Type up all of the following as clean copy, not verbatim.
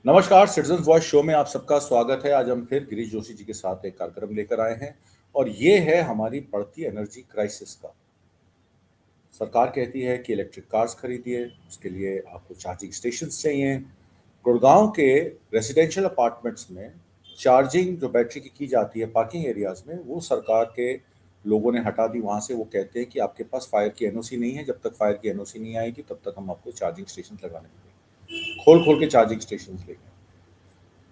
नमस्कार, citizen voice show में आप सबका स्वागत है। आज हम फिर गिरीश जोशी जी के साथ एक कार्यक्रम लेकर आए हैं और ये है हमारी बढ़ती एनर्जी क्राइसिस का। सरकार कहती है कि इलेक्ट्रिक कार्स खरीदिए, उसके लिए आपको चार्जिंग स्टेशंस चाहिए। गुड़गांव के रेजिडेंशियल अपार्टमेंट्स में चार्जिंग जो बैटरी की जाती है पार्किंग एरियाज में, वो सरकार के लोगों ने हटा दी वहाँ से। वो कहते हैं कि आपके पास फायर की एनओसी नहीं है, जब तक फायर की एनओसी नहीं आएगी तब तक हम आपको चार्जिंग स्टेशन लगाने देंगे। खोल के चार्जिंग स्टेशन लेंगे।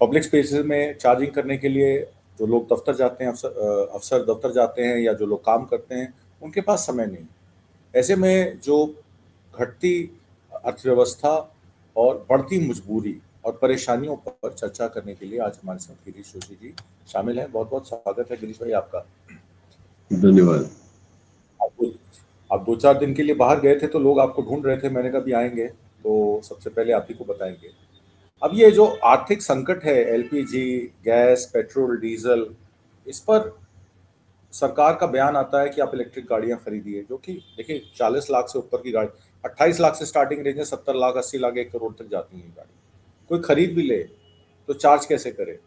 पब्लिक स्पेसेस में चार्जिंग करने के लिए जो लोग दफ्तर जाते हैं, अफसर दफ्तर जाते हैं या जो लोग काम करते हैं, उनके पास समय नहीं। ऐसे में जो घटती अर्थव्यवस्था और बढ़ती मजबूरी और परेशानियों पर चर्चा करने के लिए आज हमारे साथ गिरीश जोशी जी शामिल हैं। बहुत बहुत स्वागत है गिरीश भाई आपका। धन्यवाद। आप 2-4 दिन के लिए बाहर गए थे तो लोग आपको ढूंढ रहे थे, मैंने कहा भी आएंगे तो सबसे पहले आप ही को बताएंगे। अब ये जो आर्थिक संकट है, एलपीजी, गैस, पेट्रोल, डीजल, इस पर सरकार का बयान आता है कि आप इलेक्ट्रिक गाड़ियां खरीदिए, जो कि देखिए 40 लाख से ऊपर की गाड़ी, 28 लाख से स्टार्टिंग रेंज है, 70 लाख, 80 लाख, 1 करोड़ तक जाती है गाड़ी। कोई खरीद भी ले तो चार्ज कैसे करे,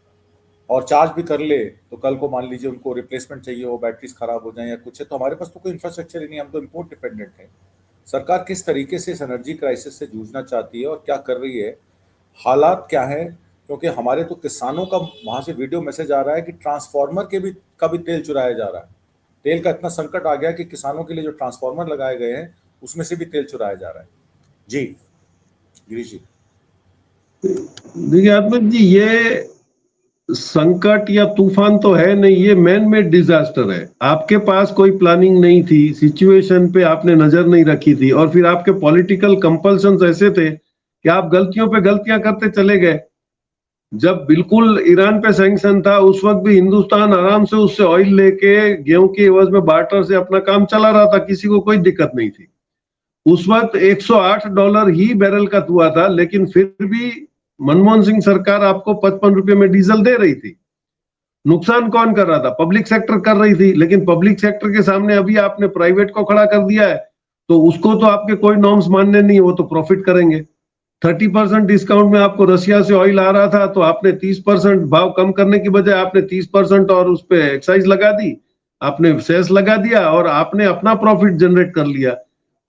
और चार्ज भी कर ले तो कल को मान लीजिए उनको रिप्लेसमेंट चाहिए हो, बैटरीज खराब हो जाए या कुछ है, तो हमारे पास तो कोई इंफ्रास्ट्रक्चर ही नहीं, हम तो इम्पोर्ट डिपेंडेंट है। सरकार किस तरीके से इस एनर्जी क्राइसिस से जूझना चाहती है और क्या कर रही है, हालात क्या है? क्योंकि हमारे तो किसानों का वहां से वीडियो मैसेज आ रहा है कि ट्रांसफार्मर का भी तेल चुराया जा रहा है। तेल का इतना संकट आ गया कि किसानों के लिए जो ट्रांसफार्मर लगाए गए हैं उसमें से भी तेल चुराया जा रहा है। जी गिरीश जी। देखिए आत्मक जी, ये संकट या तूफान तो है नहीं, ये मैन मेड डिजास्टर है। आपके पास कोई प्लानिंग नहीं थी, सिचुएशन पे आपने नजर नहीं रखी थी, और फिर आपके पॉलिटिकल कंपल्शंस ऐसे थे कि आप गलतियों पे गलतियां करते चले गए। जब बिल्कुल ईरान पे सैंक्शन था, उस वक्त भी हिंदुस्तान आराम से उससे ऑयल लेके गेहूं के एवज में बार्टर से अपना काम चला रहा था, किसी को कोई दिक्कत नहीं थी। उस वक्त $108 ही बैरल का हुआ था, लेकिन फिर भी मनमोहन सिंह सरकार आपको 55 रुपए में डीजल दे रही थी। नुकसान कौन कर रहा था? पब्लिक सेक्टर कर रही थी, लेकिन पब्लिक सेक्टर के सामने अभी आपने प्राइवेट को खड़ा कर दिया है, तो उसको तो आपके कोई नॉर्म्स मानने नहीं, वो तो प्रॉफिट करेंगे। 30% डिस्काउंट में आपको रशिया से ऑयल आ रहा था, तो आपने 30% भाव कम करने की बजाय आपने 30% और उस पर एक्साइज लगा दी, आपने सेस लगा दिया और आपने अपना प्रॉफिट जनरेट कर लिया।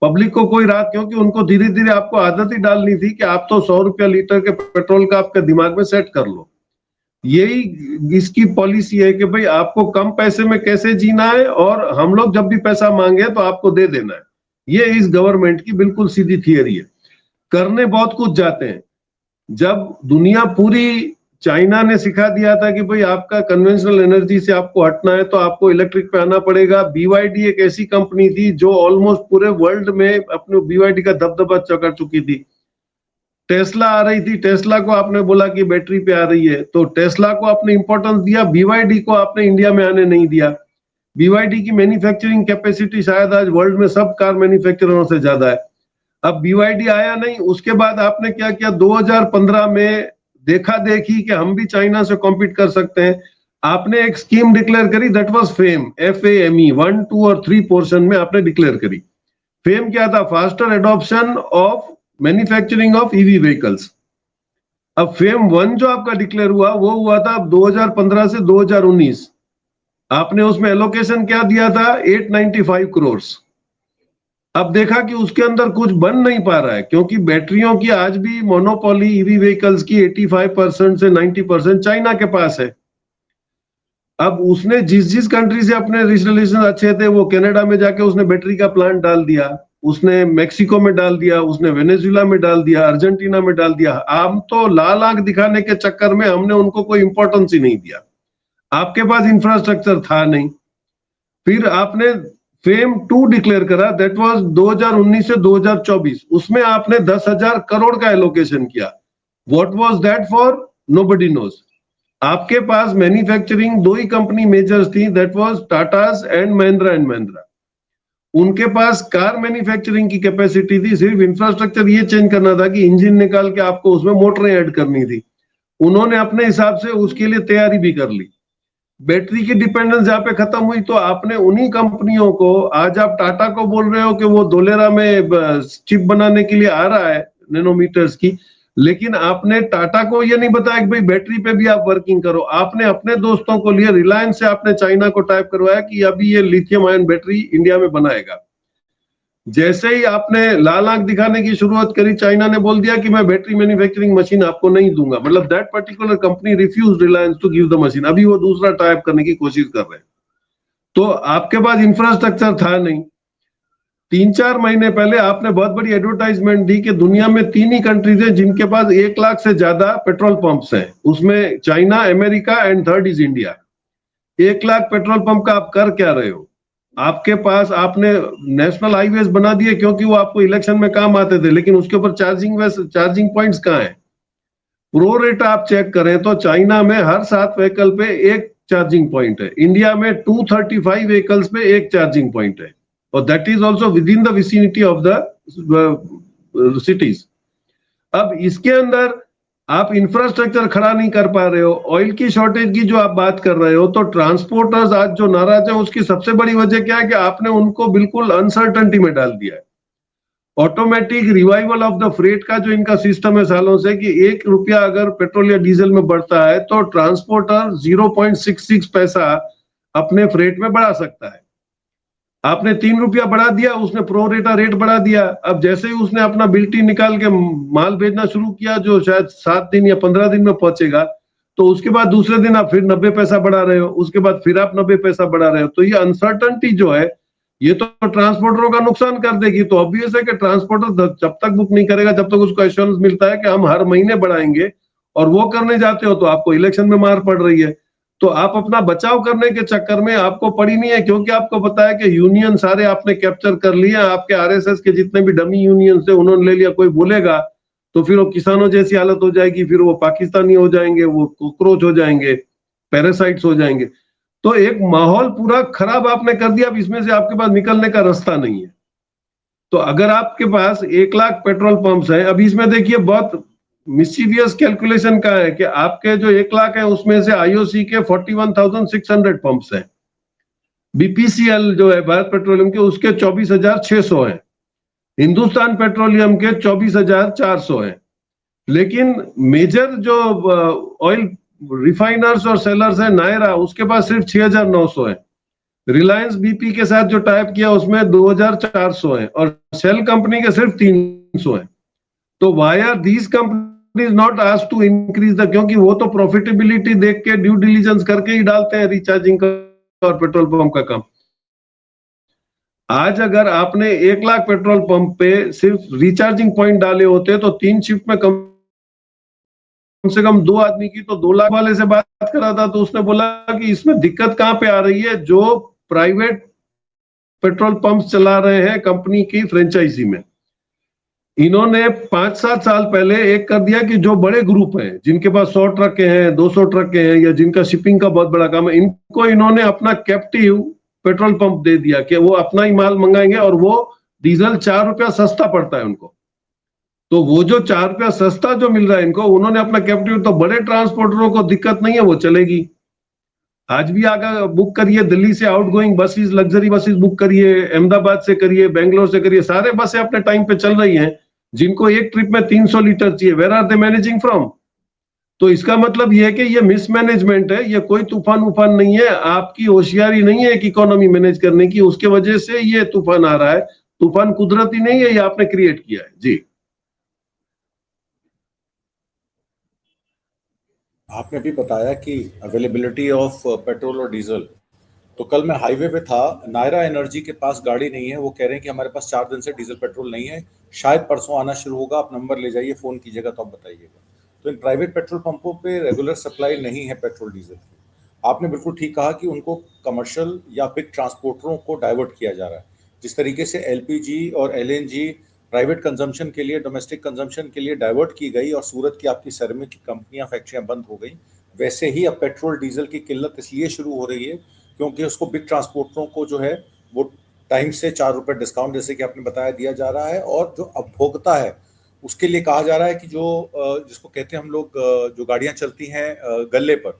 पब्लिक को कोई राहत, क्योंकि उनको धीरे धीरे आपको आदत ही डालनी थी कि आप तो 100 रुपया लीटर के पेट्रोल का आपके दिमाग में सेट कर लो। यही इसकी पॉलिसी है कि भाई आपको कम पैसे में कैसे जीना है, और हम लोग जब भी पैसा मांगे तो आपको दे देना है। ये इस गवर्नमेंट की बिल्कुल सीधी थियरी है। करने बहुत कुछ जाते हैं। जब दुनिया पूरी, चाइना ने सिखा दिया था कि भाई आपका कन्वेंशनल एनर्जी से आपको हटना है तो आपको इलेक्ट्रिक पे आना पड़ेगा। बीवाईडी एक ऐसी कंपनी थी जो ऑलमोस्ट पूरे वर्ल्ड में अपने बीवाईडी का दबदबा कर चुकी थी। टेस्ला आ रही थी, टेस्ला को आपने बोला कि बैटरी पे आ रही है, तो टेस्ला को आपने इंपॉर्टेंस दिया, बीवाईडी को आपने इंडिया में आने नहीं दिया। बीवाईडी की मैन्युफैक्चरिंग कैपेसिटी शायद आज वर्ल्ड में सब कार मैन्युफैक्चररों से ज्यादा है। अब बीवाईडी आया नहीं, उसके बाद आपने क्या किया, 2015 में देखा देखी कि हम भी चाइना से कॉम्पीट कर सकते हैं, आपने एक स्कीम डिक्लेयर करी, दैट वाज फेम, FAME 1, 2 और 3 पोर्शन में आपने डिक्लेयर करी। फेम क्या था? Faster adoption of manufacturing of EV vehicles. अब फेम 1 जो आपका डिक्लेयर हुआ वो हुआ था 2015 से 2019। आपने उसमें एलोकेशन क्या दिया था? 895 करोड़। अब देखा कि उसके अंदर कुछ बन नहीं पा रहा है, क्योंकि बैटरियों की आज भी मोनोपोली EV व्हीकल्स की 85% से 90% चाइना के पास है। अब उसने जिस कंट्री से अपने रिलेशन अच्छे थे, वो कनाडा में जाके उसने बैटरी का प्लांट डाल दिया, उसने मेक्सिको में डाल दिया, उसने वेनेजुएला में डाल दिया, अर्जेंटीना में डाल दिया। हम तो लाल आंख दिखाने के चक्कर में हमने उनको कोई इंपॉर्टेंस ही नहीं दिया। आपके पास इंफ्रास्ट्रक्चर था नहीं। फिर आपने फेम 2 डिक्लेयर करा, दैट वाज 2019 से 2024। उसमें आपने 10,000 करोड़ का एलोकेशन किया। What was that for? Nobody knows. आपके पास मैन्युफैक्चरिंग 2 ही कंपनी मेजर्स थी, that was Tatas and Mahindra. उनके पास कार मैन्युफैक्चरिंग की कैपेसिटी थी, सिर्फ इंफ्रास्ट्रक्चर ये चेंज करना था कि इंजन निकाल के आपको उसमें मोटरें ऐड करनी थी। उन्होंने अपने हिसाब से उसके लिए तैयारी भी कर ली। बैटरी की डिपेंडेंस जहां पे खत्म हुई, तो आपने उन्हीं कंपनियों को, आज आप टाटा को बोल रहे हो कि वो धोलेरा में चिप बनाने के लिए आ रहा है नैनोमीटर्स की, लेकिन आपने टाटा को ये नहीं बताया कि भाई बैटरी पे भी आप वर्किंग करो। आपने अपने दोस्तों को लिए रिलायंस से आपने चाइना को टाइप करवाया कि अभी ये लिथियम आयन बैटरी इंडिया में बनाएगा। जैसे ही आपने लाल आंख दिखाने की शुरुआत करी, चाइना ने बोल दिया कि मैं बैटरी मैन्युफैक्चरिंग मशीन आपको नहीं दूंगा। मतलब that particular company refuse Reliance to give the machine. अभी वो दूसरा टाइप करने की कोशिश कर रहे हैं। तो आपके पास इंफ्रास्ट्रक्चर था नहीं। 3-4 महीने पहले आपने बहुत बड़ी एडवर्टाइजमेंट दी कि दुनिया में 3 ही कंट्रीज हैं जिनके पास 1 लाख से ज्यादा पेट्रोल पंप्स हैं, उसमें China, America and third is India. 1 lakh petrol pump का आप कर क्या रहे हो? आपके पास आपने नेशनल हाईवेज बना दिए क्योंकि वो आपको इलेक्शन में काम आते थे, लेकिन उसके ऊपर चार्जिंग पॉइंट्स कहाँ है? प्रो रेट आप चेक करें तो चाइना में हर 7 व्हीकल पे एक चार्जिंग पॉइंट है, इंडिया में 235 व्हीकल्स पे एक चार्जिंग पॉइंट है, और that is also with in the vicinity of the cities. अब इसके अंदर आप इंफ्रास्ट्रक्चर खड़ा नहीं कर पा रहे हो। ऑयल की शॉर्टेज की जो आप बात कर रहे हो, तो ट्रांसपोर्टर्स आज जो नाराज है उसकी सबसे बड़ी वजह क्या है कि आपने उनको बिल्कुल अनसर्टेनिटी में डाल दिया है। Automatic revival of the freight का जो इनका सिस्टम है सालों से, कि 1 रुपया अगर पेट्रोल या डीजल में बढ़ता है तो ट्रांसपोर्टर 0.66 पैसा अपने फ्रेट में बढ़ा सकता है। आपने 3 रुपया बढ़ा दिया, उसने प्रो रेटा रेट बढ़ा दिया। अब जैसे ही उसने अपना बिल्टी निकाल के माल भेजना शुरू किया जो शायद 7 दिन या 15 दिन में पहुंचेगा, तो उसके बाद दूसरे दिन आप फिर 90 पैसा बढ़ा रहे हो, उसके बाद फिर आप 90 पैसा बढ़ा रहे हो। तो ये अनसर्टनिटी जो है ये तो ट्रांसपोर्टरों का नुकसान कर देगी। तो ऑब्वियस है कि ट्रांसपोर्टर जब तक बुक नहीं करेगा, जब तक उसको एश्योरेंस मिलता है कि हम हर महीने बढ़ाएंगे, और वो करने जाते हो तो आपको इलेक्शन में मार पड़ रही है। तो आप अपना बचाव करने के चक्कर में आपको पड़ी नहीं है, क्योंकि आपको पता है कि यूनियन सारे आपने कैप्चर कर लिए। आपके आरएसएस के जितने भी डमी यूनियन थे उन्होंने ले लिया। कोई बोलेगा तो फिर वो किसानों जैसी हालत हो जाएगी, फिर वो पाकिस्तानी हो जाएंगे, वो कॉकरोच हो जाएंगे, पैरासाइट्स हो जाएंगे। तो एक माहौल पूरा खराब आपने कर दिया। अब इसमें से आपके पास निकलने का रास्ता नहीं है। तो अगर आपके पास 1 लाख पेट्रोल पंप्स है, अभी इसमें देखिए बहुत मिस्चीवियस कैलकुलेशन का है कि आपके जो 1 लाख है उसमें से आईओसी के 41,600 पंप्स हैं, बीपीसीएल जो है भारत पेट्रोलियम के उसके 24,600 हैं, हिंदुस्तान पेट्रोलियम के 24,400 हैं। लेकिन मेजर जो ऑयल रिफाइनर्स और सेलर्स है नायरा, उसके पास सिर्फ 6,900 है। रिलायंस बीपी के साथ जो टाइप किया उसमें 2,400 है, और शेल कंपनी के सिर्फ 300 है। तो why are these companies not asked to increase the, क्योंकि वो तो प्रॉफिटेबिलिटी देख के ड्यू डिलीजेंस करके ही डालते हैं रिचार्जिंग का और पेट्रोल पंप का काम। आज अगर आपने 1 लाख पेट्रोल पंप पे सिर्फ रिचार्जिंग पॉइंट डाले होते तो 3 शिफ्ट में कम से कम 2 आदमी की, तो 2 लाख वाले से बात करा था तो उसने बोला कि इसमें दिक्कत कहां पे आ रही है, जो प्राइवेट पेट्रोल पंप चला रहे हैं कंपनी की फ्रेंचाइजी में। इन्होंने 5-7 साल पहले एक कर दिया कि जो बड़े ग्रुप हैं जिनके पास 100 ट्रक हैं, 200 ट्रक हैं, या जिनका शिपिंग का बहुत बड़ा काम है, इनको इन्होंने अपना कैप्टिव पेट्रोल पंप दे दिया कि वो अपना ही माल मंगाएंगे, और वो डीजल 4 रुपया सस्ता पड़ता है उनको। तो वो जो 4 रुपया सस्ता जो मिल रहा है इनको, उन्होंने अपना कैप्टिव, तो बड़े ट्रांसपोर्टरों को दिक्कत नहीं है, वो चलेगी। आज भी आगे बुक करिए, दिल्ली से outgoing buses, luxury buses book करिए, अहमदाबाद से करिए, बेंगलोर से करिए, सारे बसें अपने टाइम पे चल रही हैं। जिनको एक ट्रिप में 300 लीटर चाहिए, where are they managing from? तो इसका मतलब यह है कि ये मिसमैनेजमेंट है, ये कोई तूफान उफान नहीं है, आपकी होशियारी नहीं है एक इकोनॉमी मैनेज करने की, उसके वजह से ये तूफान आ रहा है। तूफान कुदरती नहीं है, ये आपने क्रिएट किया है। जी, आपने भी बताया कि अवेलेबिलिटी ऑफ पेट्रोल और डीजल, तो कल मैं हाईवे पे था, नायरा एनर्जी के पास गाड़ी नहीं है, वो कह रहे हैं कि हमारे पास 4 दिन से डीजल पेट्रोल नहीं है, शायद परसों आना शुरू होगा, आप नंबर ले जाइए, फ़ोन कीजिएगा तो आप बताइएगा। तो इन प्राइवेट पेट्रोल पंपों पे रेगुलर सप्लाई नहीं है पेट्रोल डीजल की। आपने बिल्कुल ठीक कहा कि उनको कमर्शियल या बिग ट्रांसपोर्टरों को डाइवर्ट किया जा रहा है। जिस तरीके से एलपीजी और एलएनजी प्राइवेट कंजम्पशन के लिए, डोमेस्टिक कंजम्पशन के लिए डाइवर्ट की गई और सूरत की आपकी सिरेमिक की कंपनियां, फैक्ट्रियां बंद हो गई, वैसे ही अब पेट्रोल डीजल की किल्लत इसलिए शुरू हो रही है क्योंकि उसको बिग ट्रांसपोर्टरों को जो है वो टाइम से 4 रुपये डिस्काउंट, जैसे कि आपने बताया, दिया जा रहा है, और जो उपभोक्ता है उसके लिए कहा जा रहा है कि जो जिसको कहते हैं हम लोग, जो गाड़ियां चलती हैं गल्ले पर,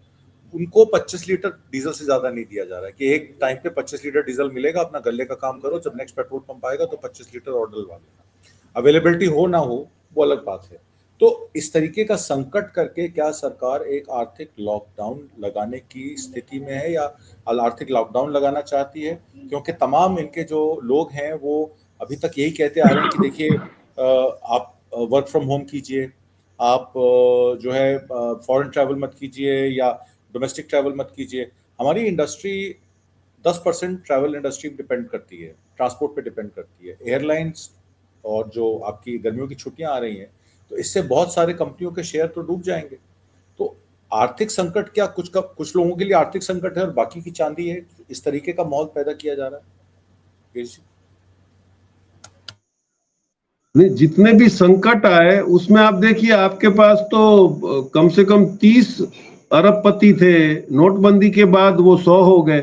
उनको 25 लीटर डीजल से ज्यादा नहीं दिया जा रहा है कि एक टाइम पे 25 लीटर डीजल मिलेगा, अपना गल्ले का काम करो, जब नेक्स्ट पेट्रोल पंप आएगा तो 25 लीटर और डलवा लेना। अवेलेबिलिटी हो ना हो वो अलग बात है, तो इस तरीके का संकट करके क्या सरकार एक आर्थिक लॉकडाउन लगाने की स्थिति में है या आर्थिक लॉकडाउन लगाना चाहती है? क्योंकि तमाम इनके जो लोग हैं वो अभी तक यही कहते आ रहे हैं कि देखिए आप वर्क फ्रॉम होम कीजिए, आप जो है फॉरेन ट्रैवल मत कीजिए या डोमेस्टिक ट्रैवल मत कीजिए। हमारी इंडस्ट्री 10% ट्रैवल इंडस्ट्री पे डिपेंड करती है, ट्रांसपोर्ट पे डिपेंड करती है। एयरलाइंस और जो आपकी गर्मियों की छुट्टियां आ रही हैं, तो इससे बहुत सारे कंपनियों के शेयर तो डूब जाएंगे। तो आर्थिक संकट क्या कुछ लोगों के लिए आर्थिक संकट है और बाकी की चांदी है? इस तरीके का माहौल पैदा किया जा रहा है। नहीं, जितने भी संकट आए उसमें आप देखिए, आपके पास तो कम से कम 30 अरबपति थे, नोटबंदी के बाद वो 100 हो गए,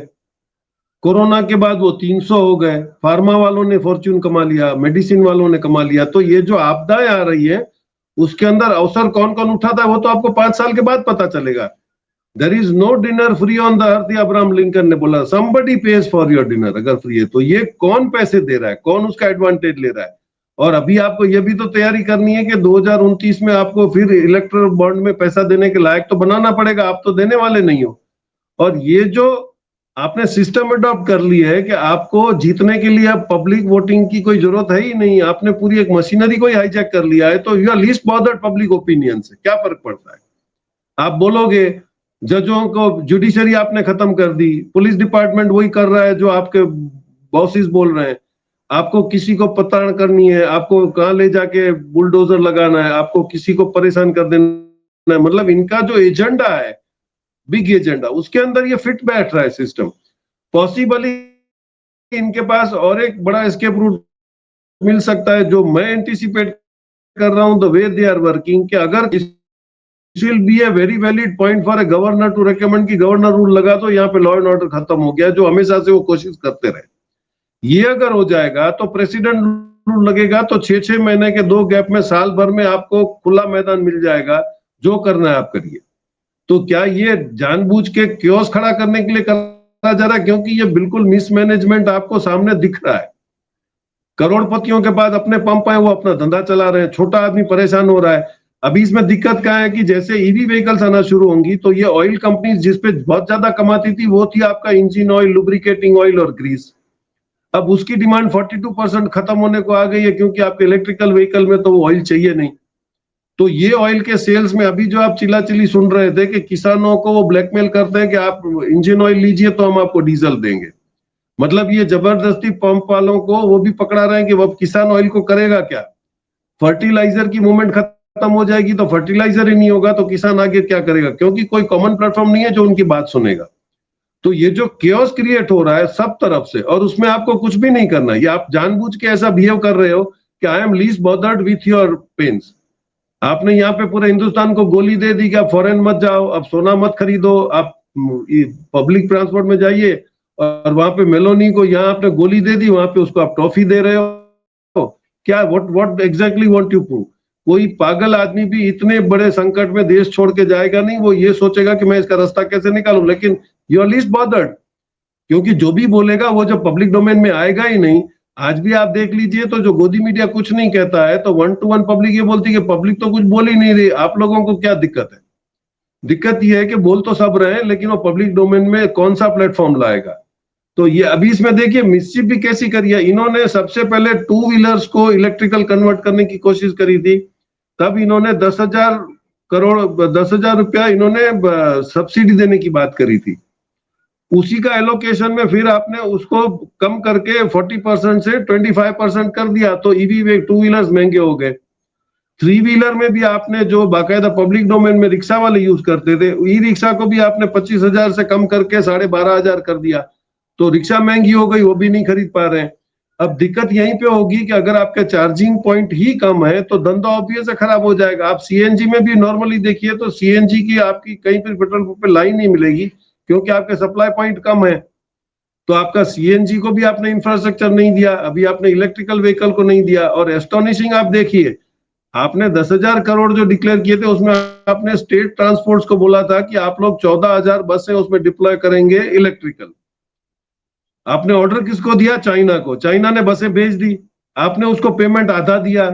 कोरोना के बाद वो 300 हो गए, फार्मा वालों ने फॉर्च्यून कमा लिया, मेडिसिन वालों ने कमा लिया। तो ये जो आपदाएं आ रही है उसके अंदर अवसर कौन कौन उठाता है वो तो आपको 5 साल के बाद पता चलेगा। There is no dinner free on the earth, Abraham Lincoln ने बोला, somebody pays for your dinner. अगर फ्री है तो ये कौन पैसे दे रहा है, कौन उसका एडवांटेज ले रहा है? और अभी आपको ये भी तो तैयारी करनी है कि 2029 में आपको फिर इलेक्ट्रल बॉन्ड में पैसा देने के लायक तो बनाना पड़ेगा, आप तो देने वाले नहीं हो। और ये जो आपने सिस्टम अडॉप्ट कर लिया है कि आपको जीतने के लिए अब पब्लिक वोटिंग की कोई जरूरत है ही नहीं, आपने पूरी एक मशीनरी को ही हाईजैक कर लिया है, तो you are least bothered public opinion से। क्या फर्क पड़ता है? आप बोलोगे जजों को, जुडिशरी आपने खत्म कर दी, पुलिस डिपार्टमेंट वही कर रहा है जो आपके बॉसेस बोल रहे हैं। आपको किसी को पता करनी है, आपको कहां ले जाके बुलडोजर लगाना है, आपको किसी को परेशान कर देना है, मतलब इनका जो एजेंडा है, बिग एजेंडा, उसके अंदर ये फिट बैठ रहा है सिस्टम। पॉसिबली इनके पास और एक बड़ा एस्केप रूट मिल सकता है जो मैं एंटिसिपेट कर रहा हूं, the way they are working, कि अगर will be a very valid point for a governor to recommend कि गवर्नर रूल लगा तो यहाँ पे लॉ एंड ऑर्डर खत्म हो गया, जो हमेशा से वो कोशिश करते रहे। ये अगर हो जाएगा तो प्रेसिडेंट रूल लगेगा तो 6-6 महीने के 2 गैप में साल भर में आपको खुला मैदान मिल जाएगा, जो करना है आप करिए। तो क्या ये जानबूझ के क्योस खड़ा करने के लिए करा जा रहा है? क्योंकि ये बिल्कुल मिसमैनेजमेंट आपको सामने दिख रहा है। करोड़पतियों के पास अपने पंप है, वो अपना धंधा चला रहे हैं, छोटा आदमी परेशान हो रहा है। अभी इसमें दिक्कत क्या है कि जैसे ईवी व्हीकल्स आना शुरू होंगी तो ये ऑयल कंपनीज जिसपे बहुत ज्यादा कमाती थी वो थी आपका इंजन ऑयल, लुब्रिकेटिंग ऑयल और ग्रीस। अब उसकी डिमांड 42% खत्म होने को आ गई है, क्योंकि आपके इलेक्ट्रिकल व्हीकल में तो ऑयल चाहिए नहीं। तो ये ऑयल के सेल्स में अभी जो आप चिल्लाचिल्ली सुन रहे थे कि किसानों को वो ब्लैकमेल करते हैं कि आप इंजन ऑयल लीजिए तो हम आपको डीजल देंगे, मतलब ये जबरदस्ती पंप वालों को वो भी पकड़ा रहे हैं कि वो किसान ऑयल को करेगा क्या? फर्टिलाइजर की मूवमेंट खत्म हो जाएगी तो फर्टिलाइजर ही नहीं होगा तो किसान आगे क्या करेगा? क्योंकि कोई कॉमन प्लेटफॉर्म नहीं है जो उनकी बात सुनेगा। तो ये जो केओस क्रिएट हो रहा है सब तरफ से, और उसमें आपको कुछ भी नहीं करना, ये आप जानबूझ के ऐसा बिहेव कर रहे हो कि I am least bothered with your pains. आपने यहाँ पे पूरे हिंदुस्तान को गोली दे दी कि आप फॉरेन मत जाओ, आप सोना मत खरीदो, आप पब्लिक ट्रांसपोर्ट में जाइए, और वहां पे मेलोनी को यहाँ आपने गोली दे दी, वहां पे उसको आप टॉफी दे रहे हो। क्या what exactly want you prove? कोई पागल आदमी भी इतने बड़े संकट में देश छोड़ के जाएगा नहीं, वो ये सोचेगा कि मैं इसका रास्ता कैसे निकालूं। लेकिन यू आर लीस्ट बॉदर्ड, क्योंकि जो भी बोलेगा वो जो पब्लिक डोमेन में आएगा ही नहीं। आज भी आप देख लीजिए तो जो गोदी मीडिया कुछ नहीं कहता है तो 1 to 1 पब्लिक ये बोलती है कि पब्लिक तो कुछ बोल ही नहीं रही, आप लोगों को क्या दिक्कत है? दिक्कत ये है कि बोल तो सब रहे हैं लेकिन वो पब्लिक डोमेन में कौन सा प्लेटफॉर्म लाएगा? तो ये अभी इसमें देखिए मिस्चिफ भी कैसी करी है। इन्होंने सबसे पहले 2 व्हीलर्स को इलेक्ट्रिकल कन्वर्ट करने की कोशिश करी थी, तब इन्होंने 10,000 रुपया इन्होंने सब्सिडी देने की बात करी थी। उसी का एलोकेशन में फिर आपने उसको कम करके 40% से 25% कर दिया, तो ईवी 2 व्हीलर्स महंगे हो गए। 3 व्हीलर में भी आपने जो बाकायदा पब्लिक डोमेन में रिक्शा वाले यूज करते थे, ई रिक्शा को भी आपने 25,000 से कम करके 12,500 कर दिया, तो रिक्शा महंगी हो गई, वो भी नहीं खरीद पा रहे हैं। अब दिक्कत यहीं पे होगी कि अगर आपका चार्जिंग पॉइंट ही कम है तो धंधा ऑब्वियस खराब हो जाएगा। आप सीएनजी में भी नॉर्मली देखिए तो सीएनजी की आपकी कहीं पर पेट्रोल पंप पे लाइन नहीं मिलेगी, क्योंकि आपके सप्लाई पॉइंट कम है। तो आपका सीएनजी को भी आपने इंफ्रास्ट्रक्चर नहीं दिया, अभी आपने इलेक्ट्रिकल व्हीकल को नहीं दिया। और एस्टोनिशिंग आप देखिए, आपने 10,000 करोड़ जो डिक्लेयर किए थे उसमें आपने स्टेट ट्रांसपोर्ट्स को बोला था कि आप लोग 14,000 बसें उसमें डिप्लॉय करेंगे इलेक्ट्रिकल। आपने ऑर्डर किसको दिया? चाइना को। चाइना ने बसें भेज दी, आपने उसको पेमेंट आधा दिया,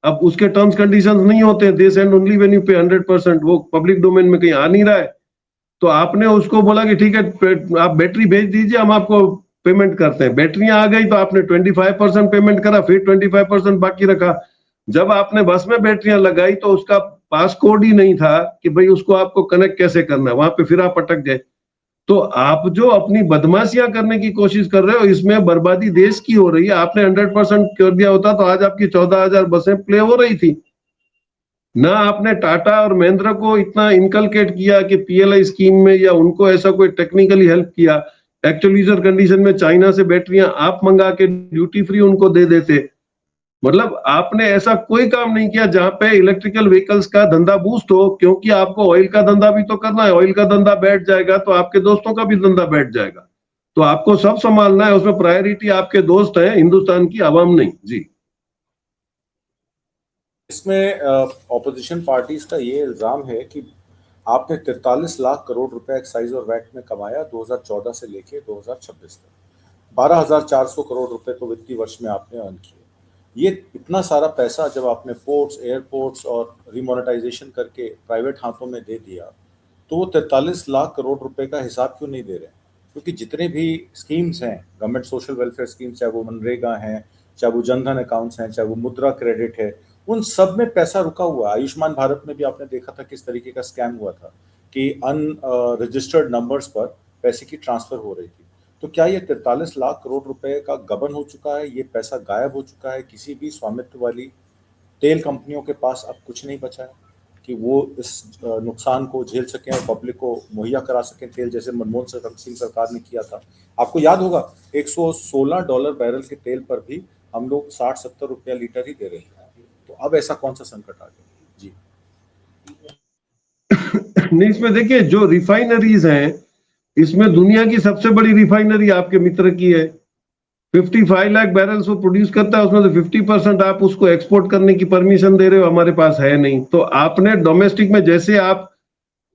अब उसके टर्म्स कंडीशंस नहीं होते, they send only when you पे 100%, वो पब्लिक डोमेन में कहीं आ नहीं रहा है। तो आपने उसको बोला कि ठीक है आप बैटरी भेज दीजिए, हम आपको पेमेंट करते हैं। बैटरियां आ गई तो आपने 25% पेमेंट करा, फिर 25% बाकी रखा। जब आपने बस में बैटरियां लगाई तो उसका पास कोड ही नहीं था कि भाई उसको आपको कनेक्ट कैसे करना है, वहां पे फिर आप अटक गए। तो आप जो अपनी बदमाशियां करने की कोशिश कर रहे हो, इसमें बर्बादी देश की हो रही है। आपने 100% कर दिया होता तो आज आपकी 14,000 बसें प्ले हो रही थी ना। आपने टाटा और महिंद्रा को इतना इनकलकेट किया कि पीएलआई स्कीम में, या उनको ऐसा कोई टेक्निकली हेल्प किया। एक्चुअल यूजर कंडीशन में चाइना से बैटरियां आप मंगा के ड्यूटी फ्री उनको दे देते। मतलब आपने ऐसा कोई काम नहीं किया जहां पे इलेक्ट्रिकल व्हीकल्स का धंधा बूस्ट हो, क्योंकि आपको ऑयल का धंधा भी तो करना है। ऑयल का धंधा बैठ जाएगा तो आपके दोस्तों का भी धंधा बैठ जाएगा। तो आपको सब संभालना है, उसमें प्रायोरिटी आपके दोस्त हैं, हिंदुस्तान की आवाम नहीं। जी, इसमें ऑपोजिशन पार्टीज का ये इल्ज़ाम है कि आपने 43 लाख करोड़ रुपए एक्साइज और वैट में कमाया 2014 से लेके 2026 तक। 12,400 करोड़ रुपए तो वित्तीय वर्ष में आपने अर्न किए। ये इतना सारा पैसा जब आपने पोर्ट्स, एयरपोर्ट्स और रिमोनेटाइजेशन करके प्राइवेट हाथों में दे दिया, तो वो 43 लाख करोड़ रुपए का हिसाब क्यों नहीं दे रहे? क्योंकि जितने भी स्कीम्स हैं, गवर्नमेंट सोशल वेलफेयर स्कीम्स, चाहे वो मनरेगा हैं, चाहे वो जनधन अकाउंट्स हैं, चाहे वो मुद्रा क्रेडिट है, उन सब में पैसा रुका हुआ है। आयुष्मान भारत में भी आपने देखा था किस तरीके का स्कैम हुआ था कि रजिस्टर्ड नंबर्स पर पैसे की ट्रांसफर हो रही थी। तो क्या ये 43 लाख करोड़ रुपए का गबन हो चुका है? ये पैसा गायब हो चुका है? किसी भी स्वामित्व वाली तेल कंपनियों के पास अब कुछ नहीं बचा है कि वो इस नुकसान को झेल सकें और पब्लिक को मुहैया करा सकें तेल, जैसे मनमोहन सिंह सरकार ने किया था। आपको याद होगा $116 बैरल के तेल पर भी हम लोग 60-70 रुपया लीटर ही दे रहे थे। तो अब ऐसा कौन सा संकट आ गया? जी नहीं, इसमें देखिए जो रिफाइनरीज हैं, इसमें दुनिया की सबसे बड़ी रिफाइनरी आपके मित्र की है। 55 लाख बैरल्स वो प्रोड्यूस करता है, उसमें से 50% आप उसको एक्सपोर्ट करने की परमिशन दे रहे हो, हमारे पास है नहीं। तो आपने डोमेस्टिक में, जैसे आप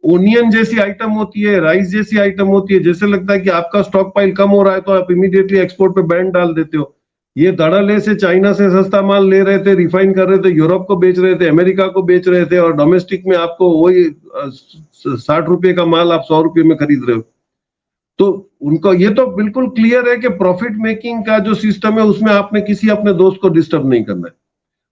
ओनियन जैसी आइटम होती है, राइस जैसी आइटम होती है, जैसे लगता है कि आपका स्टॉक पाइल कम हो रहा है तो आप इमीडिएटली एक्सपोर्ट पे बैन डाल देते हो। ये धड़ल्ले से चाइना से सस्ता माल ले रहे थे, रिफाइन कर रहे थे, यूरोप को बेच रहे थे, अमेरिका को बेच रहे थे, और डोमेस्टिक में आपको वही 60 रुपए का माल आप 100 रुपए में खरीद रहे हो। तो उनको ये तो बिल्कुल क्लियर है कि प्रॉफिट मेकिंग का जो सिस्टम है उसमें आपने किसी अपने दोस्त को डिस्टर्ब नहीं करना है।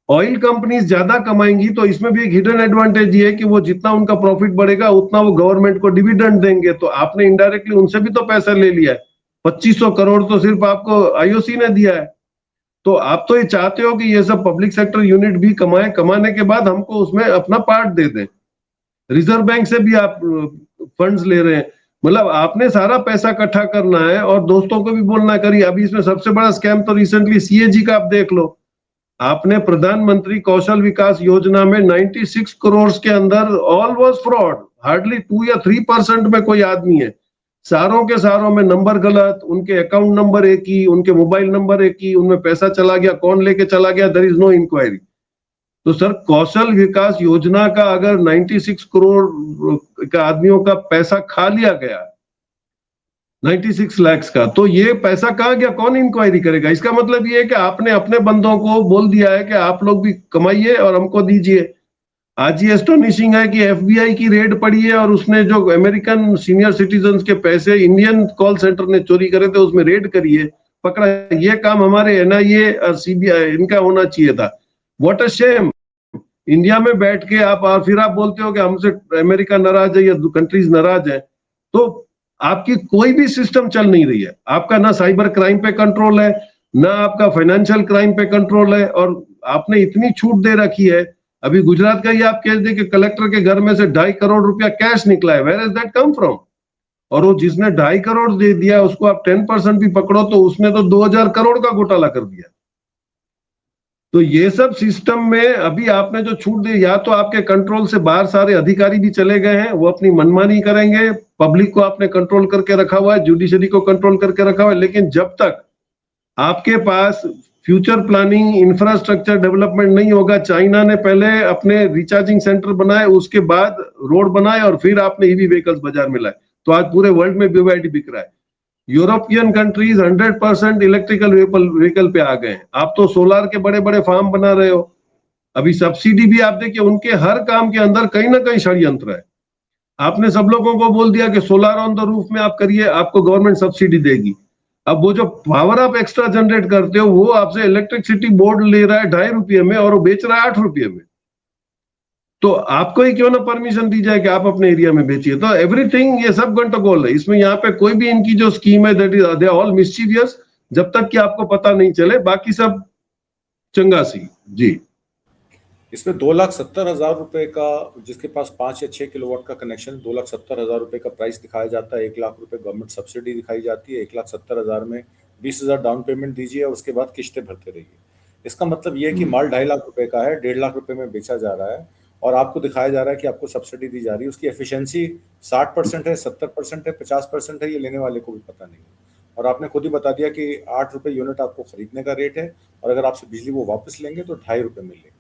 ऑयल कंपनीज ज्यादा कमाएंगी तो इसमें भी एक हिडन एडवांटेज ये है कि वो जितना उनका प्रॉफिट बढ़ेगा उतना वो गवर्नमेंट को डिविडेंड देंगे। तो आपने इनडायरेक्टली उनसे भी तो पैसा ले लिया है। 2500 करोड़ तो सिर्फ आपको आईओसी ने दिया है। तो आप तो ये चाहते हो कि ये सब पब्लिक सेक्टर यूनिट भी कमाए, कमाने के बाद हमको उसमें अपना पार्ट दे दें। रिजर्व बैंक से भी आप फंड्स ले रहे हैं। मतलब आपने सारा पैसा इकट्ठा करना है और दोस्तों को भी बोलना करिए। अभी इसमें सबसे बड़ा स्कैम तो रिसेंटली सीएजी का आप देख लो। आपने प्रधानमंत्री कौशल विकास योजना में 96 करोड़ के अंदर ऑल वाज फ्रॉड। हार्डली 2 या 3% में कोई आदमी है। सारों के सारों में नंबर गलत, उनके अकाउंट नंबर एक ही, उनके मोबाइल नंबर एक ही, उनमें पैसा चला गया, कौन लेके चला गया, देयर इज नो इंक्वायरी। तो सर, कौशल विकास योजना का अगर 96 करोड़ का आदमियों का पैसा खा लिया गया, 96 लाख का, तो ये पैसा कहाँ गया, कौन इंक्वायरी करेगा? इसका मतलब ये है कि आपने अपने बंदों को बोल दिया है कि आप लोग भी कमाइए और हमको दीजिए। आज ही एस्टोनिशिंग है कि एफबीआई की रेड पड़ी है और उसने जो अमेरिकन सीनियर सिटीजन के पैसे इंडियन कॉल सेंटर ने चोरी करे थे उसमें रेड करी है, पकड़ा। ये काम हमारे एनआईए और सीबीआई इनका होना चाहिए था। What a shame. इंडिया में बैठ के आप, और फिर आप बोलते हो कि हमसे अमेरिका नाराज है या कंट्रीज नाराज है। तो आपकी कोई भी सिस्टम चल नहीं रही है। आपका ना साइबर क्राइम पे कंट्रोल है, ना आपका फाइनेंशियल क्राइम पे कंट्रोल है, और आपने इतनी छूट दे रखी है। अभी गुजरात का ही आप कह दे कि कलेक्टर के घर में से 2.5 करोड़ रुपया कैश निकला है। Where is that come from? और वो जिसने 2.5 करोड़ दे दिया उसको आप 10% भी पकड़ो तो उसने तो 2000 करोड़ का घोटाला कर दिया। तो ये सब सिस्टम में अभी आपने जो छूट दी, या तो आपके कंट्रोल से बाहर सारे अधिकारी भी चले गए हैं, वो अपनी मनमानी करेंगे। पब्लिक को आपने कंट्रोल करके रखा हुआ है, जुडिशरी को कंट्रोल करके रखा हुआ है। लेकिन जब तक आपके पास फ्यूचर प्लानिंग, इंफ्रास्ट्रक्चर डेवलपमेंट नहीं होगा, चाइना ने पहले अपने रिचार्जिंग सेंटर बनाए, उसके बाद रोड बनाए, और फिर आपने ईवी व्हीकल्स बाजार में लाए, तो आज पूरे वर्ल्ड में BYD बिक रहा है। यूरोपियन कंट्रीज 100% इलेक्ट्रिकल व्हीकल पे आ गए हैं। आप तो सोलार के बड़े बड़े फार्म बना रहे हो। अभी सब्सिडी भी आप देखिए, उनके हर काम के अंदर कहीं ना कहीं षड्यंत्र है। आपने सब लोगों को बोल दिया कि सोलर ऑन द रूफ में आप करिए, आपको गवर्नमेंट सब्सिडी देगी। अब वो जो पावर आप एक्स्ट्रा जनरेट करते हो, वो आपसे इलेक्ट्रिसिटी बोर्ड ले रहा है ₹2.5 में और वो बेच रहा है ₹8 में। तो आपको ही क्यों ना परमिशन दी जाए कि आप अपने एरिया में बेचिए। तो एवरीथिंग, ये सब गंडगोल है इसमें। यहाँ पे कोई भी इनकी जो स्कीम है, that is they all mischievous, जब तक कि आपको पता नहीं चले, बाकी सब चंगासी। जी, इसमें 2,70,000 रुपए का, जिसके पास 5 या 6 किलोवाट का कनेक्शन, 2,70,000 रुपए का प्राइस दिखाया जाता है। 1 लाख रुपए गवर्नमेंट सब्सिडी दिखाई जाती है। 1,70,000 में 20,000 डाउन पेमेंट दीजिए और उसके बाद किस्तें भरते रहिए। इसका मतलब ये है कि माल 2.5 लाख रुपए का है, 1.5 लाख रुपए में बेचा जा रहा है और आपको दिखाया जा रहा है कि आपको सब्सिडी दी जा रही है। उसकी एफिशिएंसी 60% है, 70% है, 50% है, ये लेने वाले को भी पता नहीं है। और आपने खुद ही बता दिया कि 8 रुपए यूनिट आपको खरीदने का रेट है और अगर आपसे बिजली वो वापस लेंगे तो 2.5 रुपए मिलेंगे।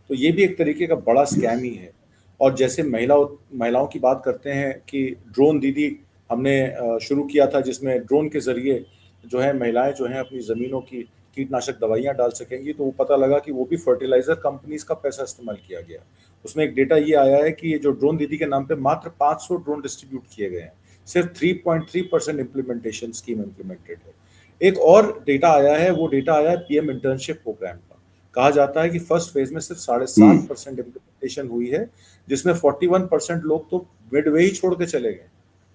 तो ये भी एक तरीके का बड़ा स्कैम ही है। और जैसे महिलाओं की बात करते हैं कि ड्रोन दीदी हमने शुरू किया था, जिसमें ड्रोन के जरिए जो है महिलाएं जो हैं अपनी ज़मीनों की कीटनाशक दवाइयां डाल सकेंगी। तो वो पता लगा कि वो भी फर्टिलाइजर कंपनीज का पैसा इस्तेमाल किया गया। उसमें एक डेटा ये आया है कि ये जो ड्रोन दीदी के नाम पे मात्र 500 ड्रोन डिस्ट्रीब्यूट किए गए हैं। सिर्फ 3.3% इम्प्लीमेंटेशन स्कीम इम्प्लीमेंटेड है। एक और डेटा आया है, वो डेटा आया है पीएम इंटर्नशिप प्रोग्राम का। कहा जाता है कि फर्स्ट फेज में सिर्फ 7.5% इम्प्लीमेंटेशन हुई है, जिसमें 41% लोग तो मिडवे ही छोड़ के चले गए।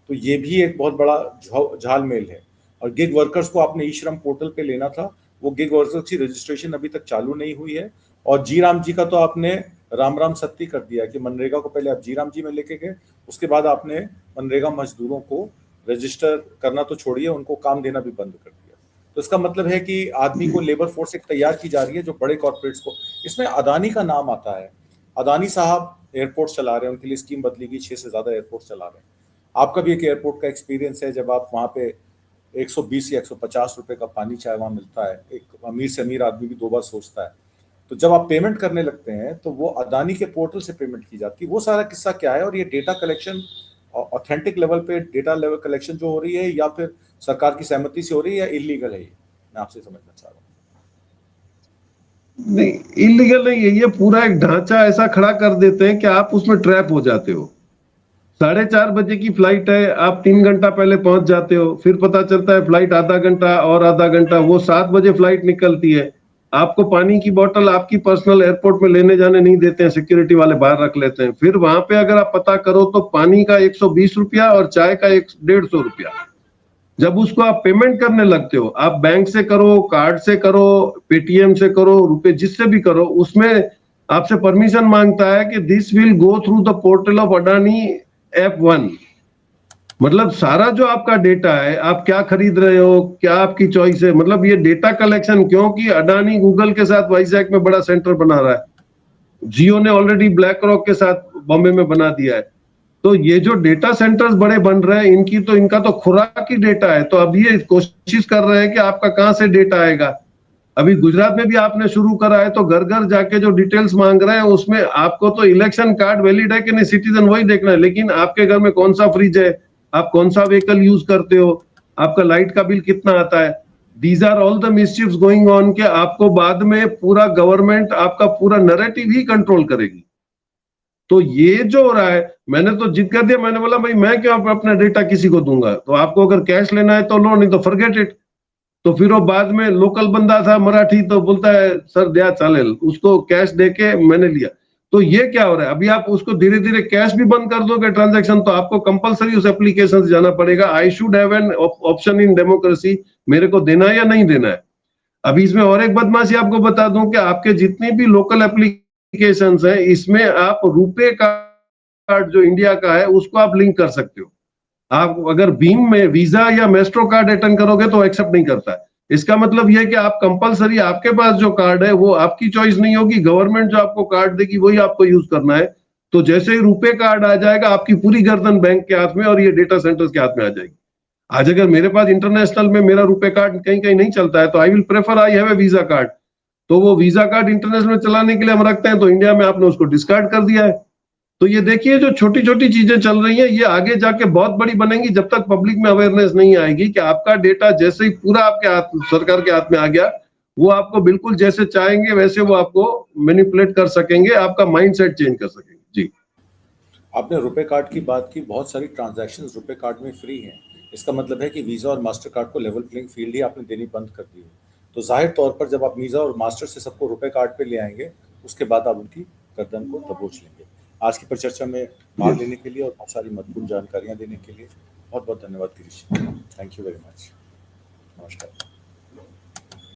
तो ये भी एक बहुत बड़ा झालमेल है। और गिग वर्कर्स को आपने ई श्रम पोर्टल पे लेना था, वो गिग वर्कर्स की रजिस्ट्रेशन अभी तक चालू नहीं हुई है। और जी राम जी का तो आपने राम राम सत्ती कर दिया कि मनरेगा को पहले आप जी राम जी में लेके गए, उसके बाद आपने मनरेगा मजदूरों को रजिस्टर करना तो छोड़िए, उनको काम देना भी बंद कर दिया। तो इसका मतलब है कि आदमी को लेबर फोर्स एक तैयार की जा रही है जो बड़े कॉर्पोरेट्स को, इसमें अदानी का नाम आता है। अदानी साहब एयरपोर्ट चला रहे हैं, उनके लिए स्कीम बदली गई, 6 से ज्यादा एयरपोर्ट चला रहे हैं। आपका भी एक एयरपोर्ट का एक्सपीरियंस है, जब आप वहाँ पे 120 या 150 रुपए का पानी चाय वहाँ मिलता है, एक अमीर से अमीर आदमी भी 2 बार सोचता है। तो जब आप पेमेंट करने लगते हैं तो वो अदानी के पोर्टल से पेमेंट की जाती है। वो सारा किस्सा क्या है, और ये डेटा कलेक्शन ऑथेंटिक लेवल पे डेटा लेवल कलेक्शन जो हो रही है, या फिर सरकार की सहमति से हो रही है, या इलीगल है, मैं आपसे समझना चाह रहा हूँ। नहीं, इलीगल नहीं है, ये पूरा एक ढांचा ऐसा खड़ा कर देते हैं कि आप उसमें ट्रैप हो जाते हो। 4:30 बजे की फ्लाइट है, आप 3 घंटा पहले पहुंच जाते हो, फिर पता चलता है फ्लाइट आधा घंटा और आधा घंटा, वो 7 बजे फ्लाइट निकलती है। आपको पानी की बोतल आपकी पर्सनल एयरपोर्ट में लेने जाने नहीं देते हैं, सिक्योरिटी वाले बाहर रख लेते हैं। फिर वहां पे अगर आप पता करो तो पानी का 120 रुपया और चाय का 150 रुपया। जब उसको आप पेमेंट करने लगते हो, आप बैंक से करो, कार्ड से करो, पेटीएम से करो, रुपए जिससे भी करो, उसमें आपसे परमिशन मांगता है कि this will go through the portal of Adani app 1। मतलब सारा जो आपका डेटा है, आप क्या खरीद रहे हो, क्या आपकी चॉइस है, मतलब ये डेटा कलेक्शन, क्योंकि अडानी गूगल के साथ वाइजैक में बड़ा सेंटर बना रहा है, जियो ने ऑलरेडी ब्लैक रॉक के साथ बॉम्बे में बना दिया है। तो ये जो डेटा सेंटर्स बड़े बन रहे हैं, इनका तो खुराक ही डेटा है। तो अब ये कोशिश कर रहे हैं कि आपका कहां से डेटा आएगा। अभी गुजरात में भी आपने शुरू करा है, तो घर घर जाके जो डिटेल्स मांग रहे हैं, उसमें आपको तो इलेक्शन कार्ड वैलिड है कि नहीं, सिटीजन वही देखना है, लेकिन आपके घर में कौन सा फ्रिज है, आप कौन सा व्हीकल यूज करते हो, आपका लाइट का बिल कितना आता है। These are all the mischiefs going on के आपको बाद में पूरा गवर्नमेंट आपका पूरा नैरेटिव ही कंट्रोल करेगी। तो ये जो हो रहा है, मैंने तो जिद कर दिया, मैंने बोला भाई मैं क्यों अपना डेटा किसी को दूंगा, तो आपको अगर कैश लेना है तो लो, नहीं तो फॉरगेट इट। तो फिर वो बाद में लोकल बंदा था मराठी, तो बोलता है सर दिया चालेल, उसको कैश देके मैंने लिया। तो ये क्या हो रहा है, अभी आप उसको धीरे धीरे कैश भी बंद कर दोगे ट्रांजैक्शन, तो आपको कंपलसरी उस एप्लीकेशन से जाना पड़ेगा। I should have an option in democracy, मेरे को देना है या नहीं देना है। अभी इसमें और एक बदमाशी आपको बता दूं कि आपके जितने भी लोकल एप्लीकेशंस हैं, इसमें आप रुपे कार्ड जो इंडिया का है उसको आप लिंक कर सकते हो। आप अगर बीम में वीजा या मेस्ट्रो कार्ड अटेंड करोगे तो एक्सेप्ट नहीं करता है। इसका मतलब यह है कि आप कंपलसरी, आपके पास जो कार्ड है वो आपकी चॉइस नहीं होगी, गवर्नमेंट जो आपको कार्ड देगी वही आपको यूज करना है। तो जैसे ही रुपे कार्ड आ जाएगा, आपकी पूरी गर्दन बैंक के हाथ में और ये डेटा सेंटर्स के हाथ में आ जाएगी। आज अगर मेरे पास इंटरनेशनल में मेरा रुपे कार्ड कहीं कहीं नहीं चलता है, तो I will prefer I have A visa card. तो वो वीजा कार्ड इंटरनेशनल में चलाने के लिए हम रखते हैं, तो इंडिया में आपने उसको डिस्कार्ड कर दिया है। तो ये देखिए जो छोटी छोटी चीजें चल रही हैं, ये आगे जाके बहुत बड़ी बनेंगी, जब तक पब्लिक में अवेयरनेस नहीं आएगी कि आपका डेटा जैसे ही पूरा आपके हाथ, सरकार के हाथ में आ गया, वो आपको बिल्कुल जैसे चाहेंगे वैसे वो आपको मैनिपुलेट कर सकेंगे, आपका माइंडसेट चेंज कर सकेंगे। जी। आपने रुपए कार्ड की बात की, बहुत सारी ट्रांजैक्शंस रुपए कार्ड में फ्री हैं। इसका मतलब है कि वीज़ा और मास्टर कार्ड को लेवल प्लेइंग फील्ड ही आपने देनी बंद कर दी है। तो ज़ाहिर तौर पर जब आप वीज़ा और मास्टर से सबको रुपए कार्ड पे ले आएँगे, उसके बाद आप उनकी गर्दन को दबोच लेंगे। आज की परिचर्चा में भाग लेने के लिए और बहुत सारी महत्वपूर्ण जानकारियाँ देने के लिए बहुत-बहुत धन्यवाद Girish. Thank you very much. नमस्कार।